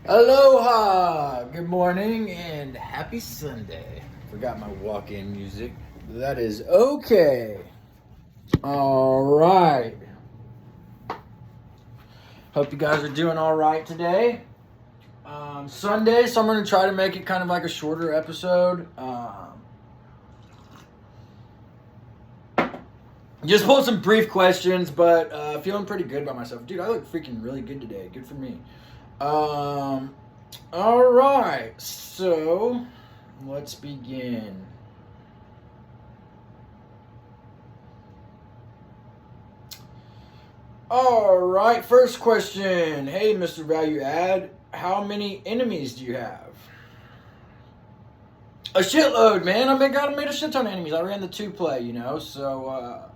Aloha! Good morning and happy Sunday. Forgot my walk-in music. That is okay. All right. Hope you guys are doing all right today. Sunday, so I'm going to try to make it kind of like a shorter episode. Just pulled some brief questions, but feeling pretty good about myself. Dude, I look freaking really good today. Good for me. All right, so let's begin. All right, first question. Hey, Mr. Value Add, how many enemies do you have? A shitload, man. I made a shit ton of enemies. I ran the 2 play, so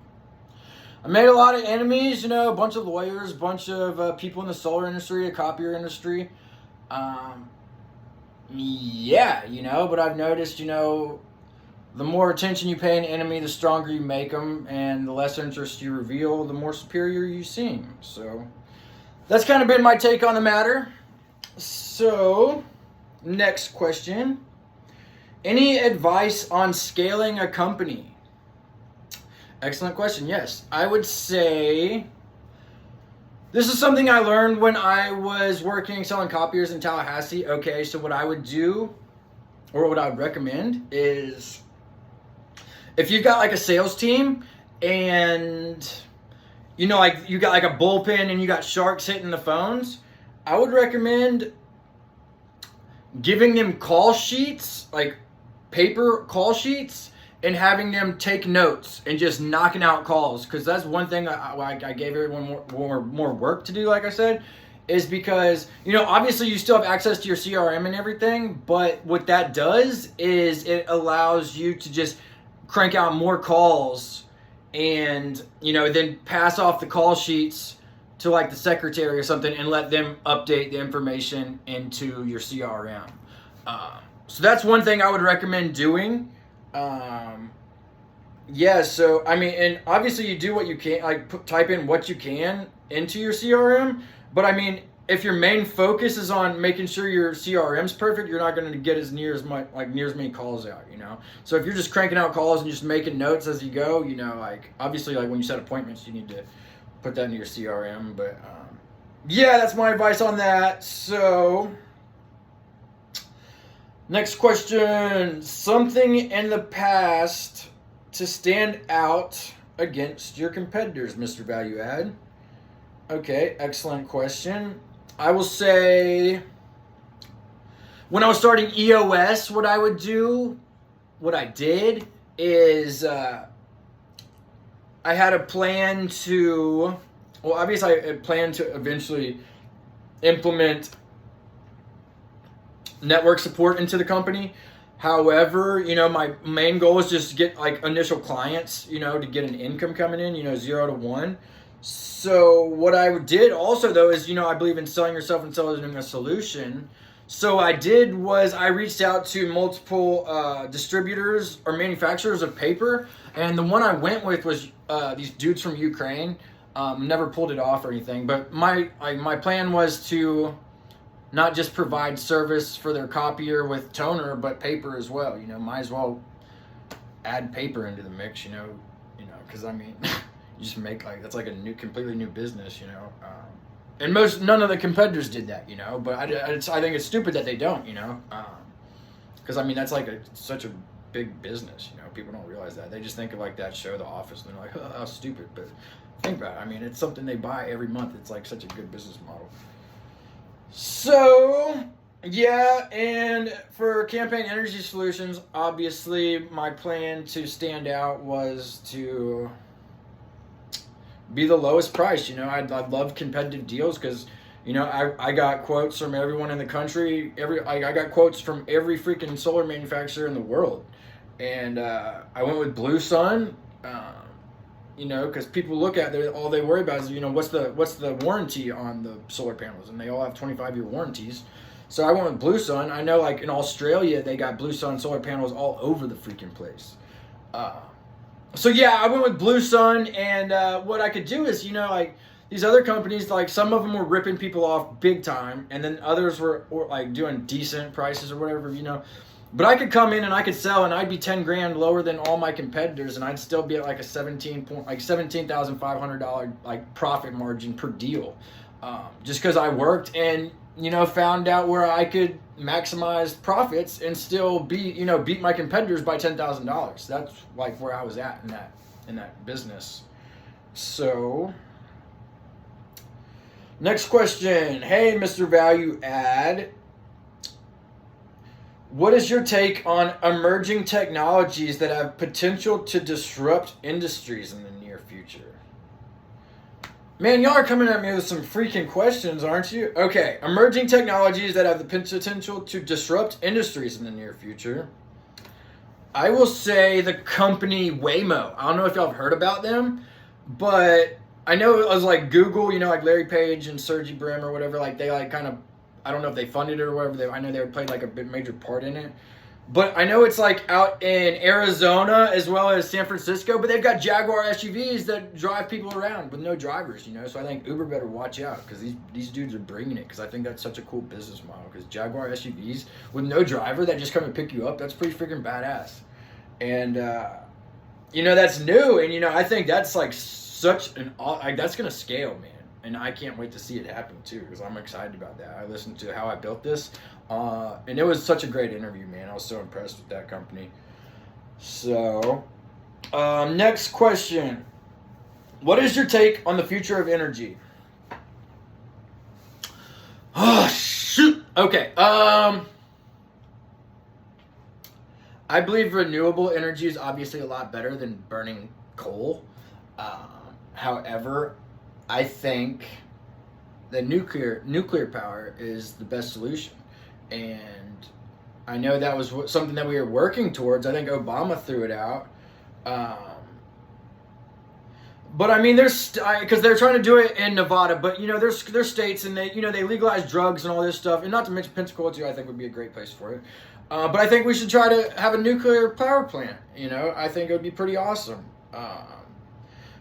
I made a lot of enemies, a bunch of lawyers, a bunch of people in the solar industry, the copier industry. But I've noticed, the more attention you pay an enemy, the stronger you make them, and the less interest you reveal, the more superior you seem. So that's kind of been my take on the matter. So, next question. Any advice on scaling a company? Excellent question. Yes, I would say this is something I learned when I was working selling copiers in Tallahassee. Okay, so what I would do, or what I would recommend, is if you've got like a sales team and like you got like a bullpen and you got sharks hitting the phones, I would recommend giving them call sheets, like paper call sheets, and having them take notes and just knocking out calls. Because that's one thing I gave everyone more work to do, like I said, is because, obviously you still have access to your CRM and everything, but what that does is it allows you to just crank out more calls and, then pass off the call sheets to like the secretary or something and let them update the information into your CRM. So that's one thing I would recommend doing. And obviously you do what you can, like type in what you can into your CRM. But if your main focus is on making sure your CRM's perfect, you're not going to get near as many calls out, So if you're just cranking out calls and just making notes as you go, obviously like when you set appointments, you need to put that into your CRM. But that's my advice on that. So next question. Something in the past to stand out against your competitors, Mr. Value Add. Okay, excellent question. I will say when I was starting EOS, what I did is I had a plan to, obviously I planned to eventually implement network support into the company. However, my main goal is just to get like initial clients, to get an income coming in, 0 to 1. So what I did also though is, I believe in selling yourself and selling a solution. So I did was I reached out to multiple distributors or manufacturers of paper, and the one I went with was these dudes from Ukraine. Never pulled it off or anything, but my plan was to not just provide service for their copier with toner, but paper as well. Might as well add paper into the mix, because you just make that's like a completely new business, and none of the competitors did that, but I think it's stupid that they don't, because that's like such a big business, people don't realize that. They just think of like that show, The Office, and they're like, oh, how stupid, but think about it. It's something they buy every month. It's like such a good business model. So, and for Campaign Energy Solutions, obviously my plan to stand out was to be the lowest price. I love competitive deals because, I got quotes from everyone in the country. I got quotes from every freaking solar manufacturer in the world. And I went with Blue Sun, because people look at it, all they worry about is, what's the warranty on the solar panels, and they all have 25-year warranties. So I went with Blue Sun. I know, like in Australia, they got Blue Sun solar panels all over the freaking place. So I went with Blue Sun, and what I could do is, these other companies, like some of them were ripping people off big time, and then others were like doing decent prices or whatever, you know. But I could come in and I could sell, and I'd be 10 grand lower than all my competitors, and I'd still be at like a $17,500 like profit margin per deal, just because I worked and, you know, found out where I could maximize profits and still beat my competitors by $10,000. That's like where I was at in that business. So, next question. Hey, Mr. Value Add. What is your take on emerging technologies that have potential to disrupt industries in the near future? Man, y'all are coming at me with some freaking questions, aren't you? Okay, emerging technologies that have the potential to disrupt industries in the near future. I will say the company Waymo. I don't know if y'all have heard about them, but I know it was like Google, you know, like Larry Page and Sergey Brin or whatever, like they like kind of, I don't know if they funded it or whatever. I know they played like a big major part in it. But I know it's like out in Arizona as well as San Francisco, but they've got Jaguar SUVs that drive people around with no drivers, you know. So I think Uber better watch out because these dudes are bringing it, because I think that's such a cool business model, because Jaguar SUVs with no driver that just come and pick you up, that's pretty freaking badass. And, you know, that's new. And, you know, I think that's like such an, like that's going to scale, man. And I can't wait to see it happen too, because I'm excited about that. I listened to how I built this, and it was such a great interview, man. I was so impressed with that company. So, next question. What is your take on the future of energy? Oh, shoot. Okay. I believe renewable energy is obviously a lot better than burning coal. However, I think that nuclear power is the best solution, and I know that was something that we were working towards. I think Obama threw it out, but I mean, there's because they're trying to do it in Nevada, but you know, there's states and they legalize drugs and all this stuff, and not to mention Pensacola too. I think would be a great place for it, but I think we should try to have a nuclear power plant. You know, I think it would be pretty awesome. But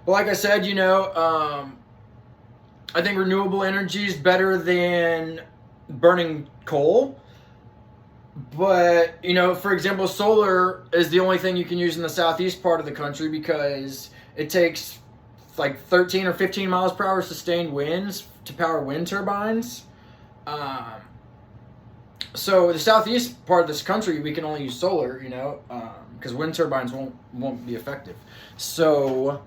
like I said, you know. I think renewable energy is better than burning coal. But, you know, for example, solar is the only thing you can use in the southeast part of the country, because it takes like 13 or 15 miles per hour sustained winds to power wind turbines. So the southeast part of this country, we can only use solar, you know, because wind turbines won't be effective. So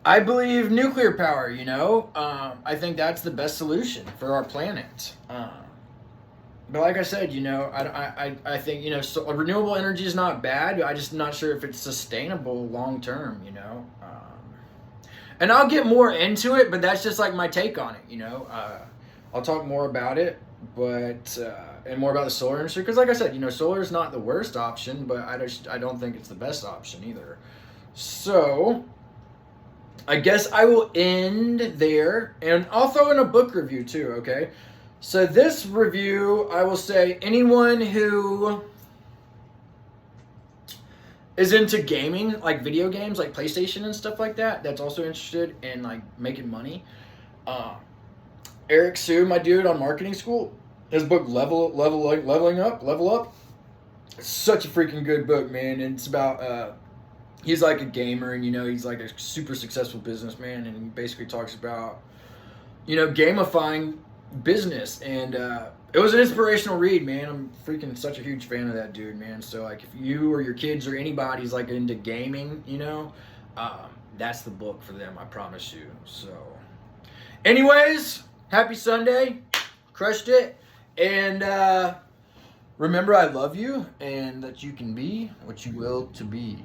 I believe nuclear power, you know. I think that's the best solution for our planet. But like I said, you know, I think, you know, so renewable energy is not bad. I'm just not sure if it's sustainable long term, you know. And I'll get more into it, but that's just like my take on it, you know. I'll talk more about it, but and more about the solar industry, because like I said, you know, solar is not the worst option, but I don't think it's the best option either. So I guess I will end there, and I'll throw in a book review too, okay? So this review, I will say, anyone who is into gaming, like video games, like PlayStation and stuff like that, that's also interested in like making money. Eric Sue, my dude on marketing school, his book Leveling Up, Level Up. It's such a freaking good book, man. And it's about he's like a gamer, and you know, he's like a super successful businessman, and he basically talks about, you know, gamifying business. And it was an inspirational read, man. I'm freaking such a huge fan of that dude, man. So like, if you or your kids or anybody's like into gaming, you know, that's the book for them, I promise you. So anyways, happy Sunday. Crushed it. And remember, I love you, and that you can be what you will to be.